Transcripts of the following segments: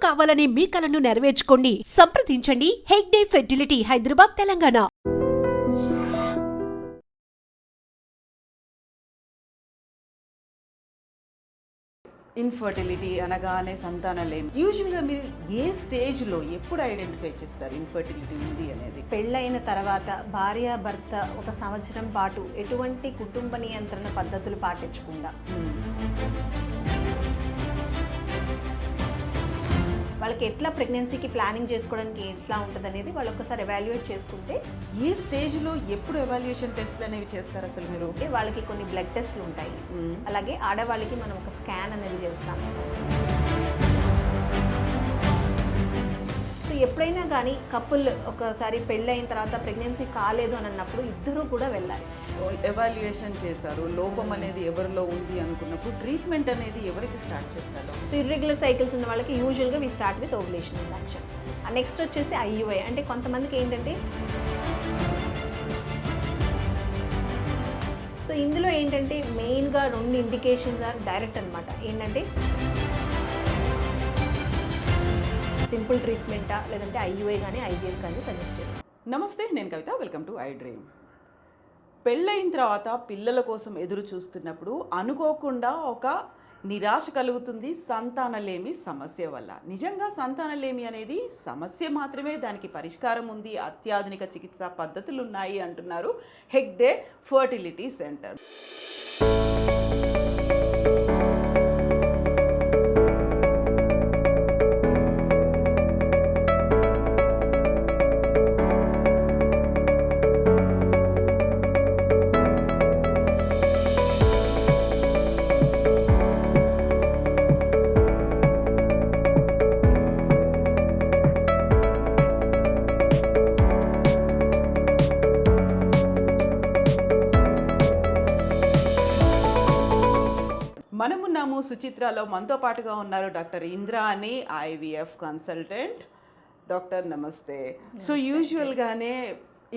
కావాలనే మీ కలను నెరవేర్చుకోండి. సంప్రదించండి హెగ్డే ఫెర్టిలిటీ, హైదరాబాద్, తెలంగాణ. ఇన్ఫర్టిలిటీ అనగానే సంతానలేమి. యూజువల్గా మీరు ఏ స్టేజ్లో ఎప్పుడు ఐడెంటిఫై చేస్తారు ఇన్ఫర్టిలిటీ ఉంది అనేది? పెళ్ళైన తర్వాత భార్యాభర్త ఒక సంవత్సరం పాటు ఎటువంటి కుటుంబ నియంత్రణ పద్ధతులు పాటించకుండా వాళ్ళకి ఎట్లా ప్రెగ్నెన్సీకి ప్లానింగ్ చేసుకోవడానికి ఎట్లా ఉంటుంది అనేది వాళ్ళు ఒకసారి ఎవాల్యుయేట్ చేసుకుంటే. ఏ స్టేజ్లో ఎప్పుడు ఎవాల్యుయేషన్ టెస్ట్లు అనేవి చేస్తారు అసలు మీరు? అంటే వాళ్ళకి కొన్ని బ్లడ్ టెస్ట్లు ఉంటాయి, అలాగే ఆడవాళ్ళకి మనం ఒక స్కాన్ అనేది చేస్తాం. సో ఎప్పుడైనా కానీ కపుల్ ఒకసారి పెళ్ళైన తర్వాత ప్రెగ్నెన్సీ కాలేదు అని అన్నప్పుడు ఇద్దరూ కూడా వెళ్ళాలి. ఎవాల్యుయేషన్ చేశారు, లోపం అనేది ఎవరిలో ఉంది అనుకున్నప్పుడు ట్రీట్మెంట్ అనేది ఎవరికి స్టార్ట్ చేస్తారు? సో ఇర్రెగ్యులర్ సైకిల్స్ ఉన్న వాళ్ళకి యూజువల్గా we start with ovulation injection. Next వచ్చేసి ఐయుఐ. అంటే కొంతమందికి ఏంటంటే సో ఇందులో ఏంటంటే మెయిన్గా 2 ఇండికేషన్స్ ఆర్ డైరెక్ట్ అనమాట. ఏంటంటే సింపుల్ ట్రీట్మెంటా లేదంటే ఐయుఐ కానీ ఐవీఎఫ్ కానీ సజెస్ట్ చేయాలి. నమస్తే, నేను Kavitha. Welcome to I dream. పెళ్ళైన తర్వాత పిల్లల కోసం ఎదురు చూస్తున్నప్పుడు అనుకోకుండా ఒక నిరాశ కలుగుతుంది సంతానలేమి సమస్య వల్ల. నిజంగా సంతానలేమి అనేది సమస్య మాత్రమే, దానికి పరిష్కారం ఉంది, అత్యాధునిక చికిత్సా పద్ధతులు ఉన్నాయి అంటున్నారు హెగ్డే ఫర్టిలిటీ సెంటర్. మనమున్నాము సుచిత్రలో. మనతో పాటుగా ఉన్నారు డాక్టర్ ఇంద్ర అని, ఐవీఎఫ్ కన్సల్టెంట్. డాక్టర్ నమస్తే. సో యూజువల్గానే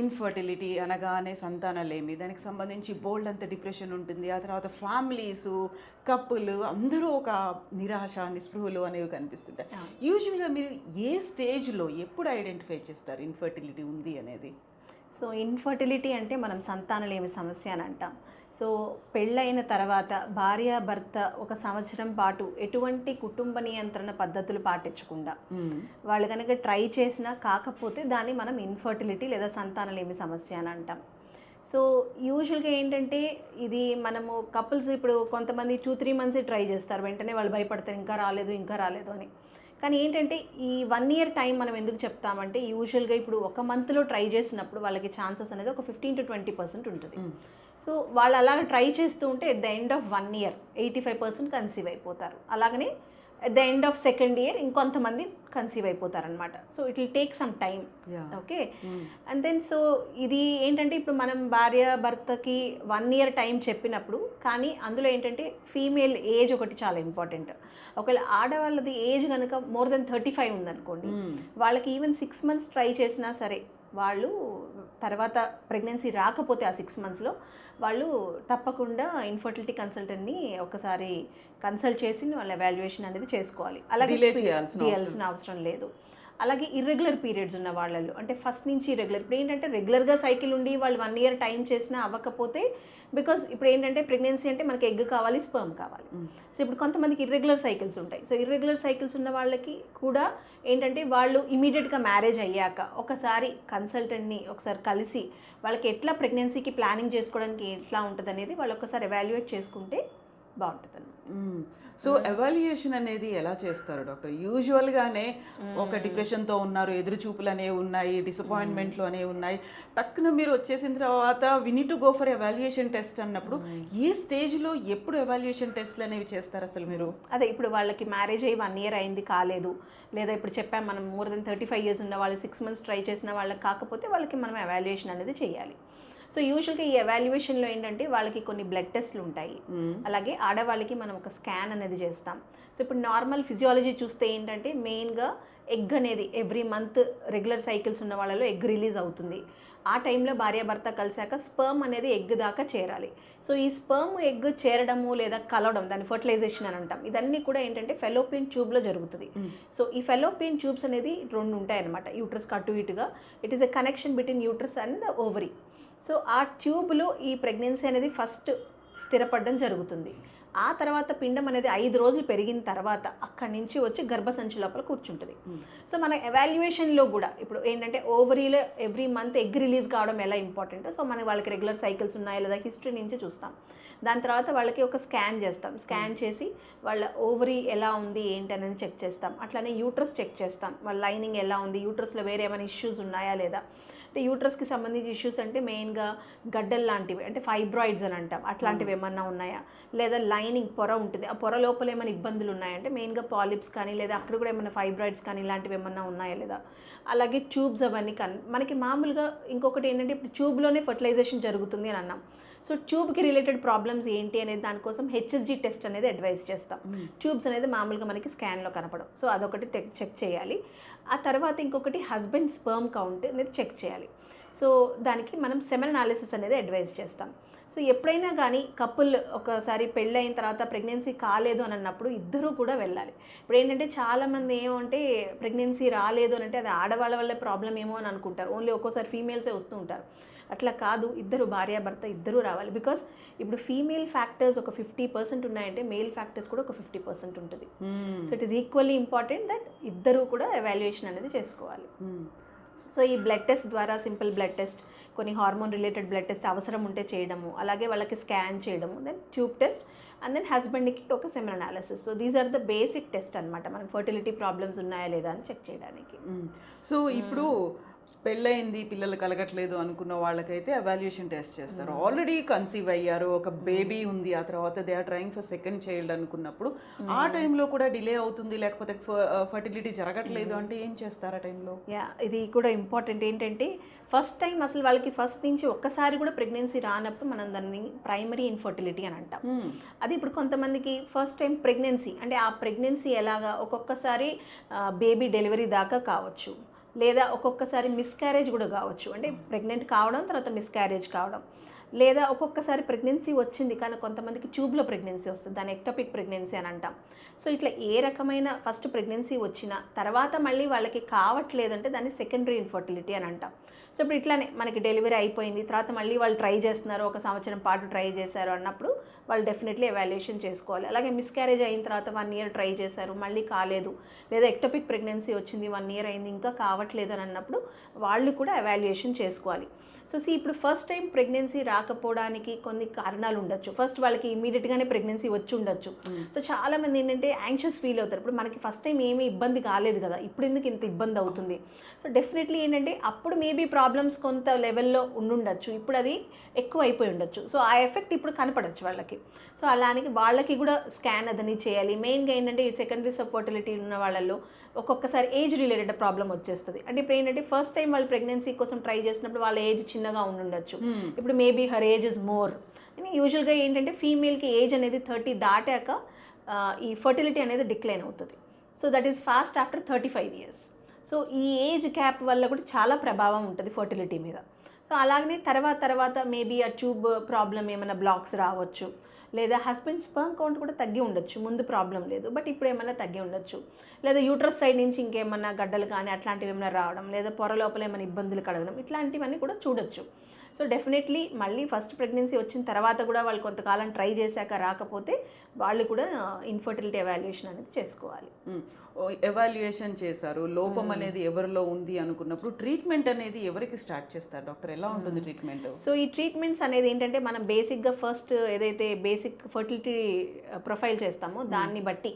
ఇన్ఫర్టిలిటీ అనగానే సంతానలేమి, దానికి సంబంధించి బోల్డ్ అంత డిప్రెషన్ ఉంటుంది. ఆ తర్వాత ఫ్యామిలీసు, కప్పులు అందరూ ఒక నిరాశ, నిస్పృహలు అనేవి కనిపిస్తుంటాయి. యూజువల్గా మీరు ఏ స్టేజ్లో ఎప్పుడు ఐడెంటిఫై చేస్తారు ఇన్ఫర్టిలిటీ ఉంది అనేది? సో ఇన్ఫర్టిలిటీ అంటే మనం సంతానలేమి సమస్య అని అంటాం. సో పెళ్ళైన తర్వాత భార్యాభర్త ఒక సంవత్సరం పాటు ఎటువంటి కుటుంబ నియంత్రణ పద్ధతులు పాటించకుండా వాళ్ళు కనుక ట్రై చేసినా కాకపోతే దాన్ని మనం ఇన్ఫర్టిలిటీ లేదా సంతానలేమి సమస్య అని అంటాం. సో యూజువల్గా ఏంటంటే ఇది మనము కపుల్స్ ఇప్పుడు కొంతమంది 2-3 మంత్స్ ట్రై చేస్తారు, వెంటనే వాళ్ళు భయపడతారు ఇంకా రాలేదు అని. కానీ ఏంటంటే ఈ 1 year టైం మనం ఎందుకు చెప్తామంటే యూజువల్గా ఇప్పుడు 1 monthలో ట్రై చేసినప్పుడు వాళ్ళకి ఛాన్సెస్ అనేది ఒక 15-20% ఉంటుంది. సో వాళ్ళు అలాగ ట్రై చేస్తూ ఉంటే at the end of 1 year 85% conceive అయిపోతారు. అలాగనే at the end of 2nd year ఇంకొంతమంది కన్సీవ్ అయిపోతారనమాట. So it will take some time. Okay. And then so ఇది ఏంటంటే ఇప్పుడు మనం భార్య భర్తకి 1 year టైం చెప్పినప్పుడు కానీ అందులో ఏంటంటే ఫీమేల్ ఏజ్ ఒకటి చాలా ఇంపార్టెంట్. ఒకవేళ ఆడవాళ్ళది ఏజ్ కనుక మోర్ దెన్ 35 ఉందనుకోండి, వాళ్ళకి ఈవెన్ 6 months ట్రై చేసినా సరే వాళ్ళు తర్వాత ప్రెగ్నెన్సీ రాకపోతే ఆ 6 monthsలో వాళ్ళు తప్పకుండా ఇన్ఫర్టిలిటీ కన్సల్టెంట్ని ఒకసారి కన్సల్ట్ చేసి వాళ్ళ ఎవాల్యుయేషన్ అనేది చేసుకోవాలి. అలాగే చేయాల్సిన అవసరం లేదు. అలాగే ఇర్రెగ్యులర్ పీరియడ్స్ ఉన్న వాళ్ళల్లో అంటే ఫస్ట్ నుంచి ఇర్రెగ్యులర్, ఇప్పుడు ఏంటంటే రెగ్యులర్గా సైకిల్ ఉండి వాళ్ళు 1 year టైం చేసినా అవ్వకపోతే, బికాజ్ ఇప్పుడు ఏంటంటే ప్రెగ్నెన్సీ అంటే మనకి ఎగ్ కావాలి, స్పర్మ్ కావాలి. సో ఇప్పుడు కొంతమందికి ఇర్రెగ్యులర్ సైకిల్స్ ఉంటాయి. సో ఇర్రెగ్యులర్ సైకిల్స్ ఉన్న వాళ్ళకి కూడా ఏంటంటే వాళ్ళు ఇమీడియట్గా మ్యారేజ్ అయ్యాక ఒకసారి కన్సల్టెంట్ని ఒకసారి కలిసి వాళ్ళకి ఎట్లా ప్రెగ్నెన్సీకి ప్లానింగ్ చేసుకోవడానికి ఎట్లా ఉంటుంది అనేది వాళ్ళు ఒకసారి ఎవాల్యుయేట్ చేసుకుంటే బాగుంటుంది. సో ఎవాల్యుయేషన్ అనేది ఎలా చేస్తారు డాక్టర్? యూజువల్గానే ఒక డిప్రెషన్తో ఉన్నారు, ఎదురు చూపులు అనేవి ఉన్నాయి, డిసప్పాయింట్మెంట్లు అనేవి ఉన్నాయి, టక్కున మీరు వచ్చేసిన తర్వాత we need to go for evaluation test అన్నప్పుడు ఏ స్టేజ్లో ఎప్పుడు ఎవాల్యుయేషన్ టెస్ట్లు అనేవి చేస్తారు అసలు మీరు? అదే ఇప్పుడు వాళ్ళకి మ్యారేజ్ అయ్యి 1 year అయింది కాలేదు, లేదా ఇప్పుడు చెప్పాం మనం మోర్ దెన్ 35 years ఉన్న వాళ్ళు 6 months ట్రై చేసిన వాళ్ళకి కాకపోతే వాళ్ళకి మనం ఎవాల్యుయేషన్ అనేది చేయాలి. సో యూజువల్గా ఈ ఎవాల్యుయేషన్లో ఏంటంటే వాళ్ళకి కొన్ని బ్లడ్ టెస్ట్లు ఉంటాయి, అలాగే ఆడవాళ్ళకి మనం ఒక స్కాన్ అనేది చేస్తాం. సో ఇప్పుడు నార్మల్ ఫిజియాలజీ చూస్తే ఏంటంటే మెయిన్గా ఎగ్ అనేది ఎవ్రీ మంత్ రెగ్యులర్ సైకిల్స్ ఉన్న వాళ్ళలో ఎగ్ రిలీజ్ అవుతుంది. ఆ టైంలో భార్యాభర్త కలిసాక స్పర్మ్ అనేది ఎగ్ దాకా చేరాలి. సో ఈ స్పర్మ్ ఎగ్ చేరడము లేదా కలవడం, దాన్ని ఫర్టిలైజేషన్ అని అంటాం. ఇదన్నీ కూడా ఏంటంటే ఫెలోపియన్ ట్యూబ్లో జరుగుతుంది. సో ఈ ఫెలోపియన్ ట్యూబ్స్ అనేది 2 ఉంటాయన్నమాట యూట్రస్కి అటు ఇటుగా. It is a connection between uterus and the ovary. So ఆ ట్యూబ్లో ఈ ప్రెగ్నెన్సీ అనేది ఫస్ట్ స్థిరపడడం జరుగుతుంది. ఆ తర్వాత పిండం అనేది 5 రోజులు పెరిగిన తర్వాత అక్కడి నుంచి వచ్చి గర్భసంచి లోపల కూర్చుంటుంది. సో మన ఎవాల్యుయేషన్లో కూడా ఇప్పుడు ఏంటంటే ఓవరీలో ఎవ్రీ మంత్ ఎగ్ రిలీజ్ కావడం ఎలా ఇంపార్టెంట్, సో మన వాళ్ళకి రెగ్యులర్ సైకిల్స్ ఉన్నాయా లేదా హిస్టరీ నుంచి చూస్తాం. దాని తర్వాత వాళ్ళకి ఒక స్కాన్ చేస్తాం. స్కాన్ చేసి వాళ్ళ ఓవరీ ఎలా ఉంది ఏంటి అనేది చెక్ చేస్తాం. అట్లానే యూట్రస్ చెక్ చేస్తాం, వాళ్ళ లైనింగ్ ఎలా ఉంది, యూట్రస్లో వేరే ఏమైనా ఇష్యూస్ ఉన్నాయా లేదా. అంటే యూట్రస్కి సంబంధించి ఇష్యూస్ అంటే మెయిన్గా గడ్డలు లాంటివి, అంటే ఫైబ్రాయిడ్స్ అని అంటాం, అట్లాంటివి ఏమన్నా ఉన్నాయా, లేదా లైనింగ్ పొర ఉంటుంది, ఆ పొర లోపల ఏమైనా ఇబ్బందులు ఉన్నాయంటే మెయిన్గా పాలిప్స్ కానీ లేదా అక్కడ కూడా ఏమైనా ఫైబ్రాయిడ్స్ కానీ ఇలాంటివి ఏమన్నా ఉన్నాయా లేదా. అలాగే ట్యూబ్స్ అవన్నీ కానీ మనకి మామూలుగా ఇంకొకటి ఏంటంటే ఇప్పుడు ట్యూబ్లోనే ఫర్టిలైజేషన్ జరుగుతుంది అని అన్నాం. సో ట్యూబ్కి రిలేటెడ్ ప్రాబ్లమ్స్ ఏంటి అనేది దానికోసం హెచ్ఎస్జి టెస్ట్ అనేది అడ్వైస్ చేస్తాం. ట్యూబ్స్ అనేది మామూలుగా మనకి స్కాన్లో కనపడం, సో అదొకటి చెక్ చేయాలి. ఆ తర్వాత ఇంకొకటి హస్బెండ్ స్పర్మ్ కౌంట్ అనేది చెక్ చేయాలి. సో దానికి మనం సెమెన్ అనాలిసిస్ అనేది అడ్వైస్ చేస్తాం. సో ఎప్పుడైనా కానీ కపుల్ ఒకసారి పెళ్ళైన తర్వాత ప్రెగ్నెన్సీ కాలేదు అని అన్నప్పుడు ఇద్దరూ కూడా వెళ్ళాలి. ఇప్పుడు ఏంటంటే చాలామంది ఏమంటే ప్రెగ్నెన్సీ రాలేదు అని అంటే అది ఆడవాళ్ళ వల్ల ప్రాబ్లం ఏమో అని అనుకుంటారు, ఓన్లీ ఒక్కోసారి ఫీమేల్సే వస్తూ ఉంటారు. అట్లా కాదు, ఇద్దరు భార్యాభర్త ఇద్దరూ రావాలి. బికాస్ ఇప్పుడు ఫీమేల్ ఫ్యాక్టర్స్ ఒక 50% ఉన్నాయంటే మేల్ ఫ్యాక్టర్స్ కూడా ఒక 50% ఉంటుంది. So it is equally important that ఇద్దరూ కూడా ఎవాల్యుయేషన్ అనేది చేసుకోవాలి. సో ఈ బ్లడ్ టెస్ట్ ద్వారా, సింపుల్ బ్లడ్ టెస్ట్, కొన్ని హార్మోన్ రిలేటెడ్ బ్లడ్ టెస్ట్ అవసరం ఉంటే చేయడము, అలాగే వాళ్ళకి స్కాన్ చేయడము, then tube test and then హస్బెండ్కి ఒక semen analysis. So these are the basic test అనమాట, మనం ఫర్టిలిటీ ప్రాబ్లమ్స్ ఉన్నాయా లేదా అని చెక్ చేయడానికి. సో ఇప్పుడు పెళ్ళయింది, పిల్లలు కలగట్లేదు అనుకున్న వాళ్ళకైతే ఎవాల్యుయేషన్ టెస్ట్ చేస్తారు. ఆల్రెడీ కన్సీవ్ అయ్యారు, ఒక బేబీ ఉంది, ఆ తర్వాత they are trying for second child అనుకున్నప్పుడు ఆ టైంలో కూడా డిలే అవుతుంది, లేకపోతే ఫర్టిలిటీ జరగట్లేదు అంటే ఏం చేస్తారు ఆ టైంలో? ఇది కూడా ఇంపార్టెంట్. ఏంటంటే ఫస్ట్ టైం అసలు వాళ్ళకి ఫస్ట్ నుంచి ఒక్కసారి కూడా ప్రెగ్నెన్సీ రానప్పుడు మనం దాన్ని ప్రైమరీ ఇన్ఫర్టిలిటీ అని అంటాం. అది ఇప్పుడు కొంతమందికి ఫస్ట్ టైం ప్రెగ్నెన్సీ అంటే ఆ ప్రెగ్నెన్సీ ఎలాగా ఒక్కొక్కసారి బేబీ డెలివరీ దాకా కావచ్చు, లేదా ఒక్కొక్కసారి మిస్క్యారేజ్ కూడా కావచ్చు, అంటే ప్రెగ్నెంట్ కావడం తర్వాత మిస్క్యారేజ్ కావడం, లేదా ఒక్కొక్కసారి ప్రెగ్నెన్సీ వచ్చింది కానీ కొంతమందికి ట్యూబ్లో ప్రెగ్నెన్సీ వస్తుంది, దాన్ని ఎక్టోపిక్ ప్రెగ్నెన్సీ అని అంటాం. సో ఇట్లా ఏ రకమైన ఫస్ట్ ప్రెగ్నెన్సీ వచ్చినా తర్వాత మళ్ళీ వాళ్ళకి కావట్లేదంటే దాన్ని సెకండరీ ఇన్ఫర్టిలిటీ అని అంటాం. సో ఇప్పుడు ఇట్లానే మనకి డెలివరీ అయిపోయింది, తర్వాత మళ్ళీ వాళ్ళు ట్రై చేస్తున్నారు, 1 సంవత్సరం పాటు ట్రై చేశారు అన్నప్పుడు వాళ్ళు డెఫినెట్లీ ఎవాల్యుయేషన్ చేసుకోవాలి. అలాగే మిస్క్యారేజ్ అయిన తర్వాత 1 ఇయర్ ట్రై చేశారు, మళ్ళీ కాలేదు, లేదా ఎక్టోపిక్ ప్రెగ్నెన్సీ వచ్చింది 1 ఇయర్ అయింది ఇంకా కావట్లేదు అని అన్నప్పుడు వాళ్ళు కూడా ఎవాల్యుయేషన్ చేసుకోవాలి. సో ఇప్పుడు ఫస్ట్ టైం ప్రెగ్నెన్సీ రాకపోవడానికి కొన్ని కారణాలు ఉండొచ్చు. ఫస్ట్ వాళ్ళకి ఇమీడియట్గానే ప్రెగ్నెన్సీ వచ్చి ఉండొచ్చు. సో చాలామంది ఏంటంటే యాంగ్షియస్ ఫీల్ అవుతారు, ఇప్పుడు మనకి ఫస్ట్ టైం ఏమీ ఇబ్బంది కాలేదు కదా, ఇప్పుడు ఎందుకు ఇంత ఇబ్బంది అవుతుంది. సో డెఫినెట్లీ ఏంటంటే అప్పుడు మేబీ ప్రాబ్లమ్స్ కొంత లెవెల్లో ఉండుండొచ్చు, ఇప్పుడు అది ఎక్కువ అయిపోయి ఉండొచ్చు. సో ఆ ఎఫెక్ట్ ఇప్పుడు కనపడచ్చు వాళ్ళకి. సో అలానే వాళ్ళకి కూడా స్కాన్ అదని చేయాలి. మెయిన్గా ఏంటంటే ఈ సెకండరీస్ ఆఫ్ ఫర్టిలిటీ ఉన్న వాళ్ళల్లో ఒక్కొక్కసారి ఏజ్ రిలేటెడ్ ప్రాబ్లం వచ్చేస్తుంది. అంటే ఇప్పుడు ఏంటంటే ఫస్ట్ టైం వాళ్ళు ప్రెగ్నెన్సీ కోసం ట్రై చేసినప్పుడు వాళ్ళ ఏజ్ చిన్నగా ఉండుండొచ్చు, ఇప్పుడు maybe her age is more. అని యూజువల్గా ఏంటంటే ఫీమేల్కి ఏజ్ అనేది 30 దాటాక ఈ ఫర్టిలిటీ అనేది డిక్లైన్ అవుతుంది. So that is past after 35 years. So ఈ ఏజ్ గ్యాప్ వల్ల కూడా చాలా ప్రభావం ఉంటుంది ఫర్టిలిటీ మీద. సో అలాగనే తర్వాత మేబీ ఆ ట్యూబ్ ప్రాబ్లం ఏమైనా బ్లాక్స్ రావచ్చు, లేదా హస్బెండ్ స్పర్మ్ కౌంట్ కూడా తగ్గి ఉండొచ్చు, ముందు ప్రాబ్లం లేదు బట్ ఇప్పుడు ఏమైనా తగ్గి ఉండొచ్చు, లేదా యూట్రస్ సైడ్ నుంచి ఇంకేమన్నా గడ్డలు కానీ అట్లాంటివి ఏమైనా రావడం, లేదా పొర లోపల ఏమైనా ఇబ్బందులు కలగడం, ఇట్లాంటివన్నీ కూడా చూడొచ్చు. సో డెఫినెట్లీ మళ్ళీ ఫస్ట్ ప్రెగ్నెన్సీ వచ్చిన తర్వాత కూడా వాళ్ళు కొంతకాలం ట్రై చేశాక రాకపోతే వాళ్ళు కూడా ఇన్ఫర్టిలిటీ ఎవాల్యుయేషన్ అనేది చేసుకోవాలి. ఎవాల్యుయేషన్ చేశారు, లోపం అనేది ఎవరిలో ఉంది అనుకున్నప్పుడు ట్రీట్మెంట్ అనేది ఎవరికి స్టార్ట్ చేస్తారు డాక్టర్? ఎలా ఉంటుంది ట్రీట్మెంట్? సో ఈ ట్రీట్మెంట్స్ అనేది ఏంటంటే మనం బేసిక్గా ఫస్ట్ ఏదైతే బేసిక్ ఫర్టిలిటీ ప్రొఫైల్ చేస్తామో దాన్ని బట్టి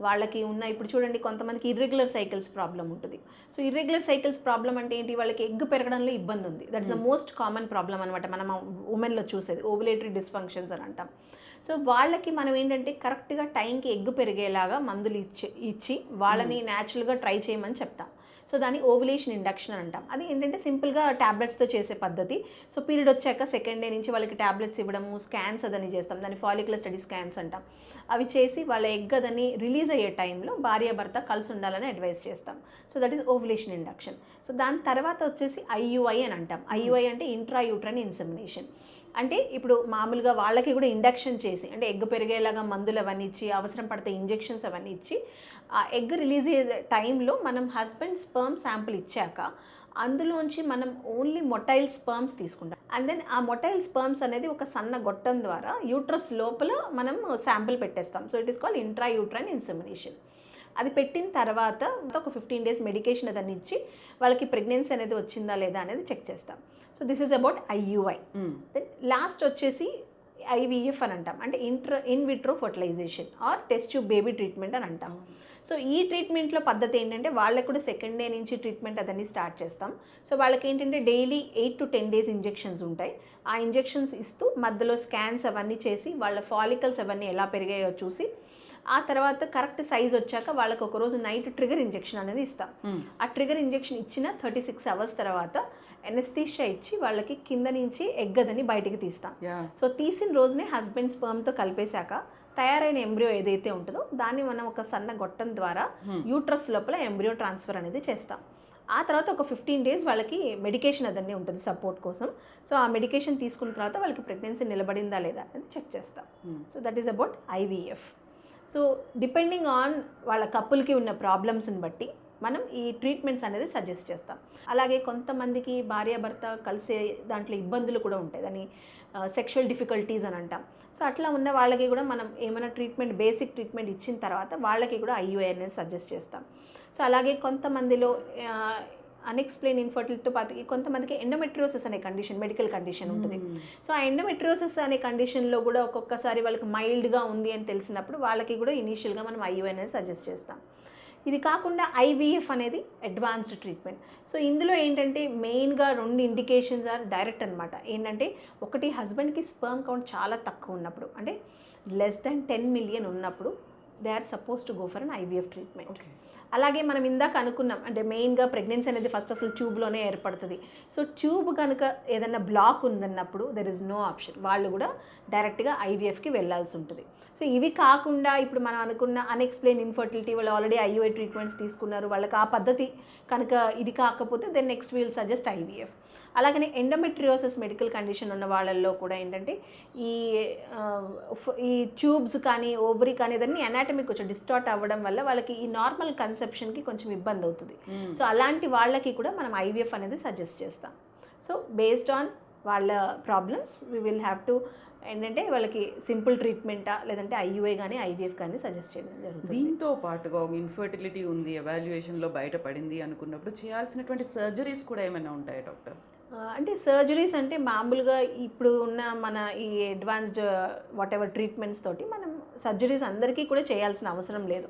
వాళ్ళకి ఉన్న, ఇప్పుడు చూడండి కొంతమందికి ఇర్రెగ్యులర్ సైకిల్స్ ప్రాబ్లం ఉంటుంది. సో ఇర్రెగ్యులర్ సైకిల్స్ ప్రాబ్లం అంటే ఏంటి, వాళ్ళకి ఎగ్ పెరగడంలో ఇబ్బంది ఉంది, that's the most common problem అనమాట మనం ఉమెన్లో చూసేది, ఓవులేటరీ డిస్ఫంక్షన్స్ అని అంటాం. సో వాళ్ళకి మనం ఏంటంటే కరెక్ట్గా టైంకి ఎగ్ పెరిగేలాగా మందులు ఇచ్చి వాళ్ళని న్యాచురల్గా ట్రై చేయమని చెప్తాం. సో దాన్ని ఓవులేషన్ ఇండక్షన్ అని అంటాం. అది ఏంటంటే సింపుల్గా ట్యాబ్లెట్స్తో చేసే పద్ధతి. సో పీరియడ్ వచ్చాక సెకండ్ డే నుంచి వాళ్ళకి ట్యాబ్లెట్స్ ఇవ్వడము, స్కాన్స్ అదని చేస్తాం, దాన్ని ఫాలిక్యులర్ స్టడీ స్కాన్స్ అంటాం. అవి చేసి వాళ్ళ ఎగ్ అదని రిలీజ్ అయ్యే టైంలో భార్యాభర్త కలిసి ఉండాలని అడ్వైస్ చేస్తాం. So that is ovulation induction. So దాని తర్వాత వచ్చేసి ఐయుఐ అని అంటాం. ఐయుఐ అంటే ఇంట్రా యూట్రైన్ ఇన్సెమినేషన్. అంటే ఇప్పుడు మామూలుగా వాళ్ళకి కూడా ఇండక్షన్ చేసి, అంటే ఎగ్ పెరిగేలాగా మందులు అవన్నీ ఇచ్చి, అవసరం పడితే ఇంజెక్షన్స్ అవన్నీ ఇచ్చి, ఆ ఎగ్ రిలీజ్ అయ్యే టైంలో మనం హస్బెండ్ స్పర్మ్ శాంపుల్ ఇచ్చాక అందులోంచి మనం ఓన్లీ మొటైల్ స్పర్మ్స్ తీసుకుంటాం. అండ్ దెన్ ఆ మొటైల్ స్పర్మ్స్ అనేది ఒక సన్న గొట్టం ద్వారా యూట్రస్ లోపల మనం శాంపుల్ పెట్టేస్తాం. So it is called intra uterine insemination. అది పెట్టిన తర్వాత ఒక 15 days మెడికేషన్ అదని ఇచ్చి వాళ్ళకి ప్రెగ్నెన్సీ అనేది వచ్చిందా లేదా అనేది చెక్ చేస్తాం. So this is about IUI. Then last వచ్చేసి ఐవీఎఫ్ అని అంటాం. అంటే in vitro fertilization or test tube baby treatment అని అంటాం. సో ఈ ట్రీట్మెంట్లో పద్ధతి ఏంటంటే వాళ్ళకి కూడా సెకండ్ డే నుంచి ట్రీట్మెంట్ అదని స్టార్ట్ చేస్తాం. సో వాళ్ళకి ఏంటంటే డైలీ 8 to 10 days ఇంజెక్షన్స్ ఉంటాయి. ఆ ఇంజెక్షన్స్ ఇస్తూ మధ్యలో స్కాన్స్ అవన్నీ చేసి వాళ్ళ ఫాలికల్స్ అవన్నీ ఎలా పెరిగాయో చూసి, ఆ తర్వాత కరెక్ట్ సైజ్ వచ్చాక వాళ్ళకి ఒకరోజు నైట్ ట్రిగర్ ఇంజెక్షన్ అనేది ఇస్తాం. ఆ ట్రిగర్ ఇంజెక్షన్ ఇచ్చిన 36 hours తర్వాత ఎనస్థీషియా ఇచ్చి వాళ్ళకి కింద నుంచి ఎగ్ అదని బయటికి తీస్తాం. సో తీసిన రోజునే హస్బెండ్ స్పర్మ్తో కలిపేశాక తయారైన ఎంబ్రియో ఏదైతే ఉంటుందో దాన్ని మనం ఒక సన్న గొట్టం ద్వారా యూట్రస్ లోపల ఎంబ్రియో ట్రాన్స్ఫర్ అనేది చేస్తాం. ఆ తర్వాత ఒక 15 days వాళ్ళకి మెడికేషన్ అదన్నీ ఉంటుంది సపోర్ట్ కోసం. సో ఆ మెడికేషన్ తీసుకున్న తర్వాత వాళ్ళకి ప్రెగ్నెన్సీ నిలబడిందా లేదా అనేది చెక్ చేస్తాం. So that is about IVF. So depending on వాళ్ళ కపుల్కి ఉన్న ప్రాబ్లమ్స్ని బట్టి మనం ఈ ట్రీట్మెంట్స్ అనేది సజెస్ట్ చేస్తాం. అలాగే కొంతమందికి భార్యాభర్త కలిసే దాంట్లో ఇబ్బందులు కూడా ఉంటాయి, దాన్ని సెక్షువల్ డిఫికల్టీస్ అని అంటాం. సో అట్లా ఉన్న వాళ్ళకి కూడా మనం ఏమైనా ట్రీట్మెంట్, బేసిక్ ట్రీట్మెంట్ ఇచ్చిన తర్వాత వాళ్ళకి కూడా ఐయుఐ అనేది సజెస్ట్ చేస్తాం. సో అలాగే కొంతమందిలో అన్ఎక్స్ప్లెయిన్ ఇన్ఫర్టిలిటీతో పాటు కొంతమందికి ఎండోమెట్రియోసిస్ అనే కండిషన్, మెడికల్ కండిషన్ ఉంటుంది. సో ఆ ఎండోమెట్రియోసిస్ అనే కండిషన్లో కూడా ఒక్కొక్కసారి వాళ్ళకి మైల్డ్గా ఉంది అని తెలిసినప్పుడు వాళ్ళకి కూడా ఇనీషియల్గా మనం ఐయుఐ అనేది సజెస్ట్ చేస్తాం. ఇది కాకుండా ఐవీఎఫ్ అనేది అడ్వాన్స్డ్ ట్రీట్మెంట్. సో ఇందులో ఏంటంటే మెయిన్గా 2 ఇండికేషన్స్ ఆర్ డైరెక్ట్ అనమాట. ఏంటంటే ఒకటి, హస్బెండ్కి స్పర్మ్ కౌంట్ చాలా తక్కువ ఉన్నప్పుడు, అంటే less than 10 million ఉన్నప్పుడు they are suppose to go for an IVF treatment. అలాగే మనం ఇందాక అనుకున్నాం, అంటే మెయిన్గా ప్రెగ్నెన్సీ అనేది ఫస్ట్ అసలు ట్యూబ్లోనే ఏర్పడుతుంది. సో ట్యూబ్ కనుక ఏదైనా బ్లాక్ ఉందన్నప్పుడు దెర్ ఇస్ నో ఆప్షన్, వాళ్ళు కూడా డైరెక్ట్గా ఐవీఎఫ్కి వెళ్ళాల్సి ఉంటుంది. సో ఇవి కాకుండా ఇప్పుడు మనం అనుకున్న అన్ఎక్స్ప్లెయిన్ ఇన్ఫర్టిలిటీ, వాళ్ళు ఆల్రెడీ ఐయుఐ ట్రీట్మెంట్స్ తీసుకున్నారు, వాళ్ళకి ఆ పద్ధతి కనుక ఇది కాకపోతే then next we'll suggest IVF. అలాగనే ఎండోమెట్రియోసిస్ మెడికల్ కండిషన్ ఉన్న వాళ్ళల్లో కూడా ఏంటంటే ఈ ట్యూబ్స్ కానీ ఓవరీ కానీ ఇదన్నీ అనాటమీ కొంచెం డిస్టార్ట్ అవ్వడం వల్ల వాళ్ళకి ఈ నార్మల్ కన్సెప్షన్కి కొంచెం ఇబ్బంది అవుతుంది. సో అలాంటి వాళ్ళకి కూడా మనం ఐవీఎఫ్ అనేది సజెస్ట్ చేస్తాం. సో బేస్డ్ ఆన్ వాళ్ళ problems we will have to ఏంటంటే వాళ్ళకి సింపుల్ ట్రీట్మెంటా లేదంటే ఐయుఐ కానీ ఐవీఎఫ్ కానీ సజెస్ట్ చేయడం జరుగుతుంది. దీంతో పాటుగా ఇన్ఫర్టిలిటీ ఉంది, ఎవాల్యుయేషన్లో బయటపడింది అనుకున్నప్పుడు చేయాల్సినటువంటి సర్జరీస్ కూడా ఏమైనా ఉంటాయా డాక్టర్? అంటే సర్జరీస్ అంటే మామూలుగా ఇప్పుడు ఉన్న మన ఈ అడ్వాన్స్డ్ వాట్ ఎవర్ ట్రీట్మెంట్స్ తోటి మనం సర్జరీస్ అందరికీ కూడా చేయాల్సిన అవసరం లేదు.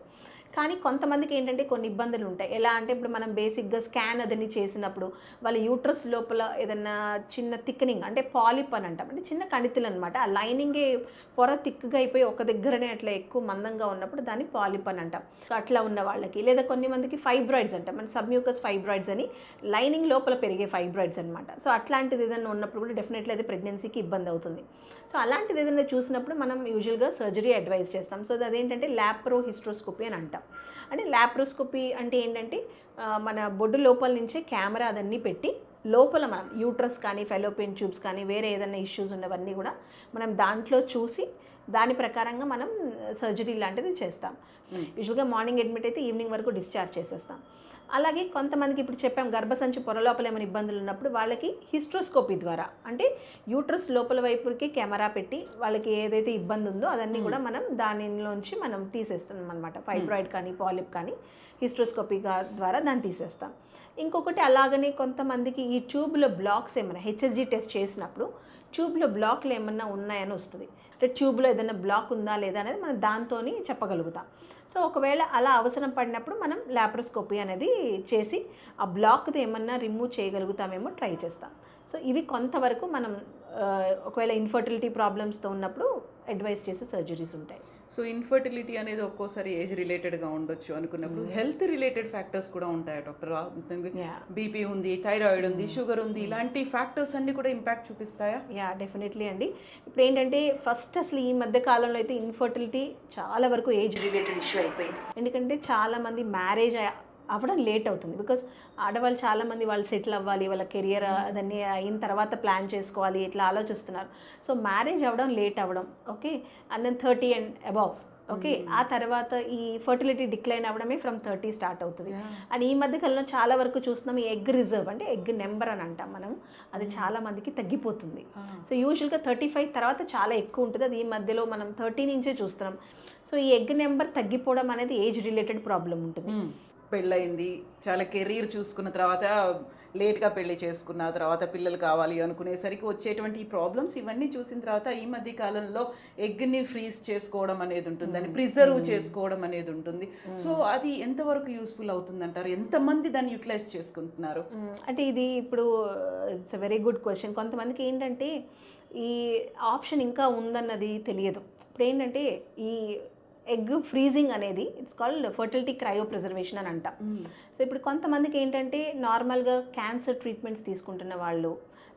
కానీ కొంతమందికి ఏంటంటే కొన్ని ఇబ్బందులు ఉంటాయి. ఎలా అంటే ఇప్పుడు మనం బేసిక్గా స్కాన్ అదని చేసినప్పుడు వాళ్ళ యూట్రస్ లోపల ఏదన్నా చిన్న థిక్నింగ్, అంటే పాలిప్ అని అంటాం, అంటే చిన్న కణితులు అనమాట. ఆ లైనింగే పొర థిక్గా అయిపోయి ఒక దగ్గరనే అట్లా ఎక్కువ మందంగా ఉన్నప్పుడు దాన్ని పాలిప్ అని అంటాం. సో అట్లా ఉన్న వాళ్ళకి, లేదా కొన్ని మందికి ఫైబ్రాయిడ్స్ అంటాం, మన సబ్మ్యూకస్ ఫైబ్రాయిడ్స్ అని లైనింగ్ లోపల పెరిగే ఫైబ్రాయిడ్స్ అనమాట. సో అట్లాంటిది ఏదైనా ఉన్నప్పుడు కూడా డెఫినెట్లీ అది ప్రెగ్నెన్సీకి ఇబ్బంది అవుతుంది. సో అలాంటిది ఏదైనా చూసినప్పుడు మనం యూజువల్గా సర్జరీ అడ్వైజ్ చేస్తాం. సో అదేంటంటే లాప్రోహిస్ట్రోస్కోపీ అని అంటాం. అంటే లాప్రోస్కోపీ అంటే ఏంటంటే మన బొడ్డు లోపల నుంచే కెమెరా అదన్నీ పెట్టి లోపల మనం యూట్రస్ కానీ ఫెలోపియన్ ట్యూబ్స్ కానీ వేరే ఏదైనా ఇష్యూస్ ఉన్నవన్నీ కూడా మనం దాంట్లో చూసి దాని ప్రకారంగా మనం సర్జరీ లాంటిది చేస్తాం. యూజువల్గా మార్నింగ్ అడ్మిట్ అయితే ఈవినింగ్ వరకు డిశ్చార్జ్ చేసేస్తాం. అలాగే కొంతమందికి ఇప్పుడు చెప్పాం గర్భసంచి పొర లోపల ఏమైనా ఇబ్బందులు ఉన్నప్పుడు వాళ్ళకి హిస్ట్రోస్కోపీ ద్వారా, అంటే యూట్రస్ లోపల వైపుకి కెమెరా పెట్టి వాళ్ళకి ఏదైతే ఇబ్బంది ఉందో అదన్నీ కూడా మనం దానిలోంచి మనం తీసేస్తాం అనమాట. ఫైబ్రాయిడ్ కానీ పాలిప్ కానీ హిస్ట్రోస్కోపీ ద్వారా దాన్ని తీసేస్తాం. ఇంకొకటి అలాగనే కొంతమందికి ఈ ట్యూబ్లో బ్లాక్స్ ఏమైనా హెచ్ఎస్జీ టెస్ట్ చేసినప్పుడు ట్యూబ్లో బ్లాక్లు ఏమన్నా ఉన్నాయని వస్తుంది. అంటే ట్యూబ్లో ఏదైనా బ్లాక్ ఉందా లేదా అనేది మనం దాంతో చెప్పగలుగుతాం. సో ఒకవేళ అలా అవసరం పడినప్పుడు మనం లాప్రోస్కోపీ అనేది చేసి ఆ బ్లాక్ది ఏమన్నా రిమూవ్ చేయగలుగుతామేమో ట్రై చేస్తాం. సో ఇవి కొంతవరకు మనం ఒకవేళ ఇన్ఫర్టిలిటీ ప్రాబ్లమ్స్తో ఉన్నప్పుడు అడ్వైస్ చేసే సర్జరీస్ ఉంటాయి. సో ఇన్ఫర్టిలిటీ అనేది ఒక్కోసారి ఏజ్ రిలేటెడ్గా ఉండొచ్చు అనుకున్నప్పుడు హెల్త్ రిలేటెడ్ ఫ్యాక్టర్స్ కూడా ఉంటాయి డాక్టర్. బీపీ ఉంది, థైరాయిడ్ ఉంది, షుగర్ ఉంది, ఇలాంటి ఫ్యాక్టర్స్ అన్ని కూడా ఇంపాక్ట్ చూపిస్తాయా? యా, డెఫినెట్లీ అండి. ఇప్పుడు ఏంటంటే ఫస్ట్ అసలు ఈ మధ్య కాలంలో అయితే ఇన్ఫర్టిలిటీ చాలా వరకు ఏజ్ రిలేటెడ్ ఇష్యూ అయిపోయింది. ఎందుకంటే చాలామంది మ్యారేజ్ అవ్వడం లేట్ అవుతుంది. బికాస్ ఆడవాళ్ళు చాలామంది వాళ్ళు సెటిల్ అవ్వాలి, వాళ్ళ కెరియర్ అదన్నీ అయిన తర్వాత ప్లాన్ చేసుకోవాలి, ఇట్లా ఆలోచిస్తున్నారు. సో మ్యారేజ్ అవ్వడం లేట్ అవ్వడం, okay, and then 30 and above, okay, ఆ తర్వాత ఈ ఫర్టిలిటీ డిక్లైన్ అవ్వడమే ఫ్రమ్ 30 స్టార్ట్ అవుతుంది. అండ్ ఈ మధ్య కాలంలో చాలా వరకు చూస్తున్నాం ఈ ఎగ్ రిజర్వ్ అంటే ఎగ్ నెంబర్ అని అంటాం మనం, అది చాలా మందికి తగ్గిపోతుంది. సో యూజువల్గా 35 తర్వాత చాలా ఎక్కువ ఉంటుంది, అది ఈ మధ్యలో మనం 30 నుంచే చూస్తున్నాం. సో ఈ ఎగ్ నెంబర్ తగ్గిపోవడం అనేది ఏజ్ రిలేటెడ్ ప్రాబ్లం ఉంటుంది. పెళ్ళయింది, చాలా కెరీర్ చూసుకున్న తర్వాత లేట్గా పెళ్లి చేసుకున్న తర్వాత పిల్లలు కావాలి అనుకునేసరికి వచ్చేటువంటి ఈ ప్రాబ్లమ్స్ ఇవన్నీ చూసిన తర్వాత ఈ మధ్య కాలంలో ఎగ్ని ఫ్రీజ్ చేసుకోవడం అనేది ఉంటుంది, దాన్ని ప్రిజర్వ్ చేసుకోవడం అనేది ఉంటుంది. సో అది ఎంతవరకు యూస్ఫుల్ అవుతుంది అంటారు? ఎంతమంది దాన్ని యూటిలైజ్ చేసుకుంటున్నారు? అంటే ఇది ఇప్పుడు it's a very good question. కొంతమందికి ఏంటంటే ఈ ఆప్షన్ ఇంకా ఉందన్నది తెలియదు. ఇప్పుడు ఏంటంటే ఈ ఎగ్ ఫ్రీజింగ్ అనేది it's called fertility cryo preservation అని అంటాం. సో ఇప్పుడు కొంతమందికి ఏంటంటే నార్మల్గా క్యాన్సర్ ట్రీట్మెంట్స్ తీసుకుంటున్న వాళ్ళు,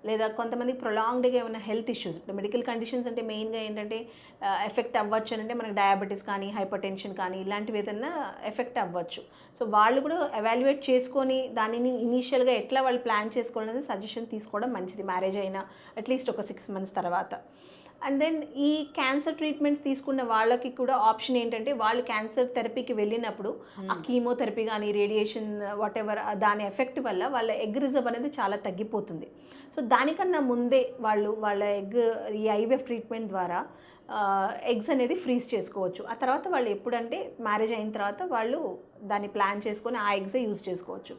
లేదా కొంతమంది ప్రొలాంగ్డ్గా ఏమైనా హెల్త్ ఇష్యూస్, ఇప్పుడు మెడికల్ కండిషన్స్ అంటే మెయిన్గా ఏంటంటే ఎఫెక్ట్ అవ్వచ్చు అని అంటే మనకి డయాబెటీస్ కానీ హైపర్టెన్షన్ కానీ ఇలాంటివి ఏదైనా ఎఫెక్ట్ అవ్వచ్చు. సో వాళ్ళు కూడా ఎవాల్యుయేట్ చేసుకొని దానిని ఇనీషియల్గా ఎట్లా వాళ్ళు ప్లాన్ చేసుకోవాలనేది సజెషన్ తీసుకోవడం మంచిది మ్యారేజ్ అయినా అట్లీస్ట్ ఒక 6 months తర్వాత. అండ్ దెన్ ఈ క్యాన్సర్ ట్రీట్మెంట్స్ తీసుకున్న వాళ్ళకి కూడా ఆప్షన్ ఏంటంటే వాళ్ళు క్యాన్సర్ థెరపీకి వెళ్ళినప్పుడు ఆ కీమోథెరపీ కానీ రేడియేషన్ వాట్ ఎవర్ దాని ఎఫెక్ట్ వల్ల వాళ్ళ ఎగ్ రిజర్వ్ అనేది చాలా తగ్గిపోతుంది. సో దానికన్నా ముందే వాళ్ళ ఎగ్ ఈ ఐవీఎఫ్ ట్రీట్మెంట్ ద్వారా ఎగ్స్ అనేది ఫ్రీజ్ చేసుకోవచ్చు. ఆ తర్వాత వాళ్ళు ఎప్పుడంటే మ్యారేజ్ అయిన తర్వాత వాళ్ళు దాన్ని ప్లాన్ చేసుకొని ఆ ఎగ్సే యూజ్ చేసుకోవచ్చు.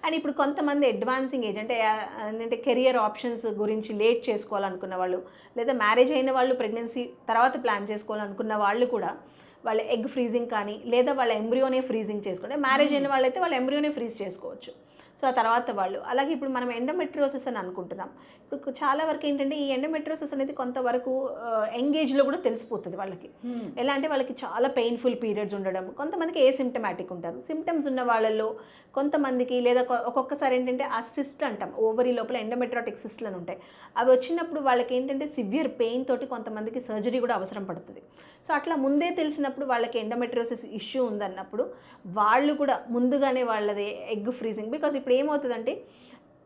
అండ్ ఇప్పుడు కొంతమంది అడ్వాన్సింగ్ ఏజ్ అంటే కెరియర్ ఆప్షన్స్ గురించి లేట్ చేసుకోవాలనుకున్న వాళ్ళు, లేదా మ్యారేజ్ అయిన వాళ్ళు ప్రెగ్నెన్సీ తర్వాత ప్లాన్ చేసుకోవాలనుకున్న వాళ్ళు కూడా వాళ్ళ ఎగ్ ఫ్రీజింగ్ కానీ లేదా వాళ్ళ ఎంబ్రియోనే ఫ్రీజింగ్ చేసుకుంటే, మ్యారేజ్ అయిన వాళ్ళైతే వాళ్ళ ఎంబ్రియోనే ఫ్రీజ్ చేసుకోవచ్చు. సో ఆ తర్వాత వాళ్ళు అలాగే ఇప్పుడు మనం ఎండోమెట్రియోసిస్ అని అనుకుంటున్నాం. ఇప్పుడు చాలా వరకు ఏంటంటే ఈ ఎండోమెట్రియోసిస్ అనేది కొంతవరకు ఎంగేజ్లో కూడా తెలిసిపోతుంది వాళ్ళకి. ఎలా అంటే వాళ్ళకి చాలా పెయిన్ఫుల్ పీరియడ్స్ ఉండడం, కొంతమందికి ఏసిమ్టమాటిక్ ఉంటారు. సిమ్టమ్స్ ఉన్న వాళ్ళల్లో కొంతమందికి, లేదా ఒక్కొక్కసారి ఏంటంటే ఆ సిస్ట్ అంటాం, ఓవరీ లోపల ఎండోమెట్రియాటిక్ సిస్ట్లు అని ఉంటాయి. అవి వచ్చినప్పుడు వాళ్ళకి ఏంటంటే సివియర్ పెయిన్ తోటి కొంతమందికి సర్జరీ కూడా అవసరం పడుతుంది. సో అట్లా ముందే తెలిసినప్పుడు వాళ్ళకి ఎండోమెట్రియోసిస్ ఇష్యూ ఉందన్నప్పుడు వాళ్ళు కూడా ముందుగానే వాళ్ళది ఎగ్ ఫ్రీజింగ్, బికాజ్ ఇప్పుడు ఏమవుతుందంటే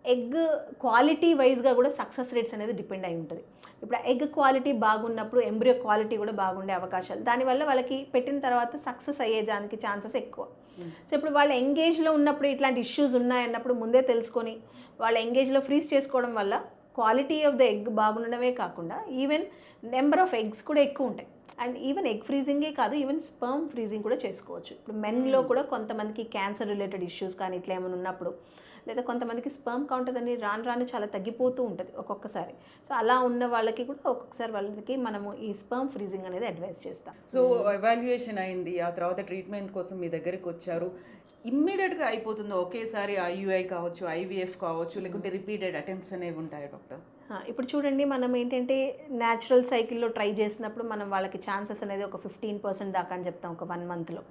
ఎగ్ క్వాలిటీ వైజ్గా కూడా సక్సెస్ రేట్స్ అనేది డిపెండ్ అయి ఉంటుంది. ఇప్పుడు ఎగ్ క్వాలిటీ బాగున్నప్పుడు ఎంబ్రియో క్వాలిటీ కూడా బాగుండే అవకాశాలు, దానివల్ల వాళ్ళకి పెట్టిన తర్వాత సక్సెస్ అయ్యేదానికి ఛాన్సెస్ ఎక్కువ. సో ఇప్పుడు వాళ్ళ ఎంగేజ్లో ఉన్నప్పుడు ఇట్లాంటి ఇష్యూస్ ఉన్నాయన్నప్పుడు ముందే తెలుసుకొని వాళ్ళ ఎంగేజ్లో ఫ్రీజ్ చేసుకోవడం వల్ల క్వాలిటీ ఆఫ్ ద ఎగ్ బాగుండడమే కాకుండా ఈవెన్ నెంబర్ ఆఫ్ ఎగ్స్ కూడా ఎక్కువ ఉంటాయి. అండ్ ఈవెన్ ఎగ్ ఫ్రీజింగే కాదు, ఈవెన్ స్పర్మ్ ఫ్రీజింగ్ కూడా చేసుకోవచ్చు. ఇప్పుడు మెన్లో కూడా కొంతమందికి క్యాన్సర్ రిలేటెడ్ ఇష్యూస్ కానీ ఇట్లా ఏమైనా ఉన్నప్పుడు, లేదా కొంతమందికి స్పర్మ్ కౌంట్ అనేది రాను చాలా తగ్గిపోతూ ఉంటుంది ఒక్కొక్కసారి. సో అలా ఉన్న వాళ్ళకి కూడా ఒక్కొక్కసారి వాళ్ళకి మనము ఈ స్పర్మ్ ఫ్రీజింగ్ అనేది అడ్వైస్ చేస్తాం. సో ఎవాల్యుయేషన్ అయింది, ఆ తర్వాత ట్రీట్మెంట్ కోసం మీ దగ్గరికి వచ్చారు, ఇమ్మీడియట్గా అయిపోతుందో ఒకేసారి ఐయుఐ కావచ్చు, ఐవీఎఫ్ కావచ్చు, లేకుంటే రిపీటెడ్ అటెంప్ట్స్ అనేవి ఉంటాయి డాక్టర్? ఇప్పుడు చూడండి, మనం ఏంటంటే న్యాచురల్ సైకిల్లో ట్రై చేసినప్పుడు మనం వాళ్ళకి ఛాన్సెస్ అనేది ఒక 15% దాకా అని చెప్తాం ఒక 1 monthలో.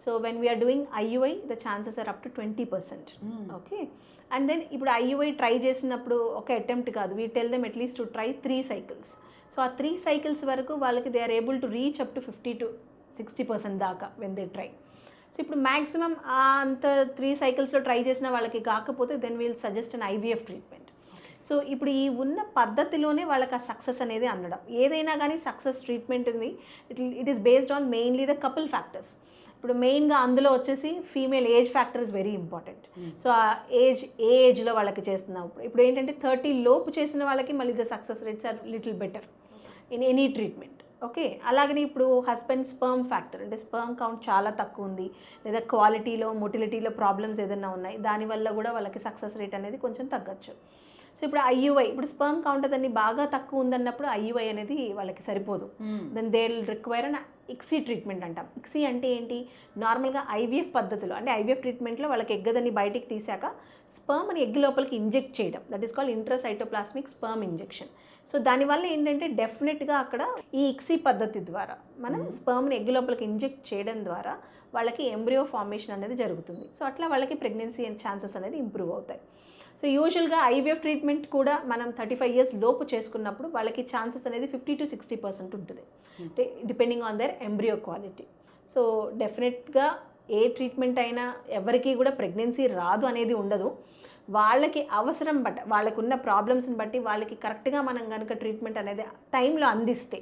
So when we are doing IUI the chances are up to 20%. Okay, and then ఇప్పుడు ఐయుఐ ట్రై చేసినప్పుడు ఒక అటెంప్ట్ కాదు, we tell them at least to try 3 cycles. So ఆ 3 cycles వరకు వాళ్ళకి they are able to reach up to 50 to 60% దాకా when they try. So ఇప్పుడు maximum అంత 3 cyclesలో ట్రై చేసిన వాళ్ళకి కాకపోతే then we'll suggest an IVF treatment. So ఇప్పుడు ఈ ఉన్న పద్ధతిలోనే వాళ్ళకి ఆ సక్సెస్ అనేది అందడం. ఏదైనా కానీ సక్సెస్ ట్రీట్మెంట్ ఉంది, it is based on mainly the couple factors. ఇప్పుడు మెయిన్గా అందులో వచ్చేసి female age factor is very important. So ఆ ఏజ్లో వాళ్ళకి చేస్తున్నాం. ఇప్పుడు ఏంటంటే 30 లోపు చేసిన వాళ్ళకి మళ్ళీ the success rates are little better in any treatment. Okay, అలాగని ఇప్పుడు హస్బెండ్ స్పర్మ్ ఫ్యాక్టర్ అంటే స్పర్మ్ కౌంట్ చాలా తక్కువ ఉంది, లేదా క్వాలిటీలో మొటిలిటీలో ప్రాబ్లమ్స్ ఏదైనా ఉన్నాయి, దానివల్ల కూడా వాళ్ళకి సక్సెస్ రేట్ అనేది కొంచెం తగ్గచ్చు. సో ఇప్పుడు ఐయుఐ, ఇప్పుడు స్పర్మ్ కౌంట్ దాన్ని బాగా తక్కువ ఉందన్నప్పుడు ఐయుఐ అనేది వాళ్ళకి సరిపోదు. Then they will require an ICSI treatment అంటాం. ఇక్సీ అంటే ఏంటి, నార్మల్గా ఐవీఎఫ్ పద్ధతిలో అంటే ఐవీఎఫ్ ట్రీట్మెంట్లో వాళ్ళకి ఎగ్గదని బయటికి తీసాక స్పర్మ్ని ఎగ్ లోపలికి ఇంజెక్ట్ చేయడం, that is called intracytoplasmic sperm injection. So దానివల్ల ఏంటంటే డెఫినెట్గా అక్కడ ఈ ఇక్సీ పద్ధతి ద్వారా మనం స్పర్మ్ని ఎగ్ లోపలికి ఇంజెక్ట్ చేయడం ద్వారా వాళ్ళకి ఎంబ్రియో ఫార్మేషన్ అనేది జరుగుతుంది. సో అట్లా వాళ్ళకి ప్రెగ్నెన్సీ ఛాన్సెస్ అనేది ఇంప్రూవ్ అవుతాయి. సో యూజువల్గా ఐవీఎఫ్ ట్రీట్మెంట్ కూడా మనం 35 years లోపు చేసుకున్నప్పుడు వాళ్ళకి ఛాన్సెస్ అనేది 50 to 60% ఉంటుంది, అంటే depending on their embryo quality. So డెఫినెట్గా ఏ ట్రీట్మెంట్ అయినా ఎవరికి కూడా ప్రెగ్నెన్సీ రాదు అనేది ఉండదు. వాళ్ళకి అవసరం బట్టి, వాళ్ళకు ఉన్న ప్రాబ్లమ్స్ని బట్టి వాళ్ళకి కరెక్ట్గా మనం కనుక ట్రీట్మెంట్ అనేది టైంలో అందిస్తే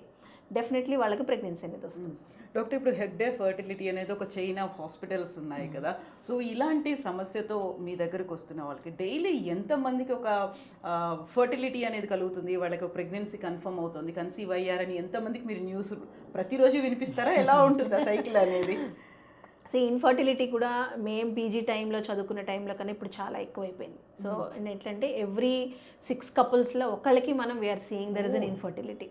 డెఫినెట్లీ వాళ్ళకి ప్రెగ్నెన్సీ అనేది వస్తుంది. డాక్టర్, ఇప్పుడు హెగ్డే ఫర్టిలిటీ అనేది ఒక చైన్ ఆఫ్ హాస్పిటల్స్ ఉన్నాయి కదా, సో ఇలాంటి సమస్యతో మీ దగ్గరకు వస్తున్న వాళ్ళకి డైలీ ఎంతమందికి ఒక ఫర్టిలిటీ అనేది కలుగుతుంది, వాళ్ళకి ఒక ప్రెగ్నెన్సీ కన్ఫర్మ్ అవుతుంది, కన్సీవ్ అయ్యారని ఎంతమందికి మీరు న్యూస్ ప్రతిరోజు వినిపిస్తారా? ఎలా ఉంటుంది ఆ సైకిల్ అనేది? సో ఇన్ఫర్టిలిటీ కూడా మేము పీజీ టైంలో చదువుకున్న టైంలో కన్నా ఇప్పుడు చాలా ఎక్కువైపోయింది. సో ఎట్లంటే ఎవ్రీ 6 couples ఒకళ్ళకి మనం we are seeing there is an infertility.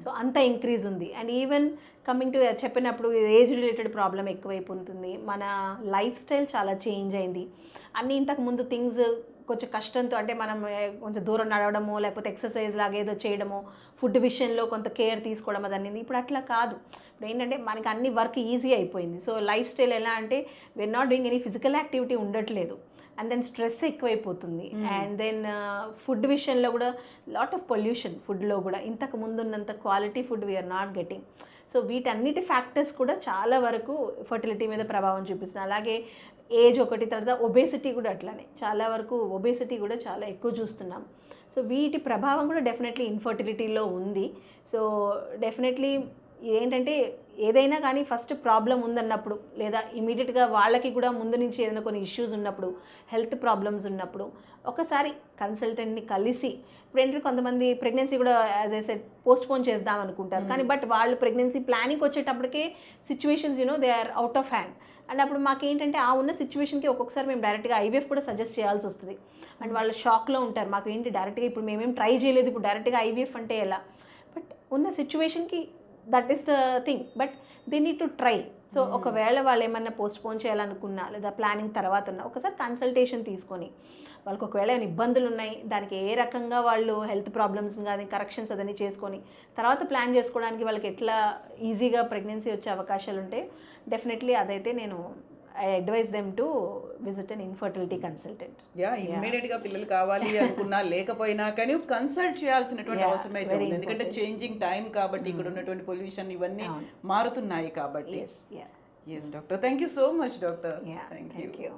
So అంత ఇంక్రీజ్ ఉంది. అండ్ ఈవెన్ కమింగ్ టు చెప్పినప్పుడు ఏజ్ రిలేటెడ్ ప్రాబ్లం ఎక్కువైపోతుంది, మన లైఫ్ స్టైల్ చాలా చేంజ్ అయింది. అన్నీ ఇంతకు ముందు థింగ్స్ కొంచెం కష్టంతో, అంటే మనం కొంచెం దూరం నడవడము లేకపోతే ఎక్సర్సైజ్ లాగా ఏదో చేయడము, ఫుడ్ విషయంలో కొంత కేర్ తీసుకోవడం అదన్నీ ఇప్పుడు అట్లా కాదు. ఇప్పుడు ఏంటంటే మనకి అన్ని వర్క్ ఈజీ అయిపోయింది. సో లైఫ్ స్టైల్ ఎలా అంటే we are not doing any physical activity ఉండట్లేదు, అండ్ దెన్ స్ట్రెస్ ఎక్కువైపోతుంది. అండ్ దెన్ ఫుడ్ విషయంలో కూడా లాట్ ఆఫ్ పొల్యూషన్ ఫుడ్లో కూడా, ఇంతకు ముందు ఉన్నంత quality food we are not getting. So వీటన్నిటి ఫ్యాక్టర్స్ కూడా చాలా వరకు ఫర్టిలిటీ మీద ప్రభావం చూపిస్తుంది. అలాగే ఏజ్ ఒకటి, తర్వాత ఒబేసిటీ కూడా అట్లానే, చాలా వరకు ఒబేసిటీ కూడా చాలా ఎక్కువ చూస్తున్నాం. సో వీటి ప్రభావం కూడా డెఫినెట్లీ ఇన్ఫర్టిలిటీలో ఉంది. సో డెఫినెట్లీ ఏంటంటే ఏదైనా కానీ ఫస్ట్ ప్రాబ్లం ఉందన్నప్పుడు, లేదా ఇమీడియట్గా వాళ్ళకి కూడా ముందు నుంచి ఏదైనా కొన్ని ఇష్యూస్ ఉన్నప్పుడు, హెల్త్ ప్రాబ్లమ్స్ ఉన్నప్పుడు ఒకసారి కన్సల్టెంట్ని కలిసి, ఇప్పుడు ఏంటంటే కొంతమంది ప్రెగ్నెన్సీ కూడా యాజ్ ఐ సెడ్ పోస్ట్పోన్ చేద్దాం అనుకుంటారు, కానీ బట్ వాళ్ళు ప్రెగ్నెన్సీ ప్లానింగ్ వచ్చేటప్పటికే situations they are out of hand. And అప్పుడు మాకేంటంటే ఆ ఉన్న సిచ్యువేషన్కి ఒక్కొక్కసారి మేము డైరెక్ట్గా ఐవీఎఫ్ కూడా సజెస్ట్ చేయాల్సి వస్తుంది. అండ్ వాళ్ళు షాక్లో ఉంటారు, మాకు ఏంటి డైరెక్ట్గా ఇప్పుడు మేమేం ట్రై చేయలేదు, ఇప్పుడు డైరెక్ట్గా ఐవీఎఫ్ అంటే ఎలా. బట్ ఉన్న సిచ్యువేషన్కి that is the thing, but they need to try. So ఒకవేళ వాళ్ళు ఏమన్నా పోస్ట్పోన్ చేయాలనుకున్నా లేదా ప్లానింగ్ తర్వాత ఉన్నా ఒకసారి కన్సల్టేషన్ తీసుకొని, వాళ్ళకి ఒకవేళ ఏమైనా ఇబ్బందులు ఉన్నాయి, దానికి ఏ రకంగా వాళ్ళు హెల్త్ ప్రాబ్లమ్స్ కానీ కరెక్షన్స్ అదని చేసుకొని తర్వాత ప్లాన్ చేసుకోవడానికి వాళ్ళకి ఎట్లా ఈజీగా ప్రెగ్నెన్సీ వచ్చే అవకాశాలు ఉంటాయి, డెఫినెట్లీ అదైతే నేను I advise them to visit an infertility consultant. Immediate పిల్లలు కావాలి అనుకున్నా లేకపోయినా కానీ కన్సల్ట్ చేయాల్సినటువంటి అవసరం అయితే ఉంది, ఎందుకంటే చేంజింగ్ టైం కాబట్టి, ఇక్కడ ఉన్నటువంటి పొల్యూషన్ ఇవన్నీ మారుతున్నాయి కాబట్టి. Yes, doctor, thank you so much doctor. thank you.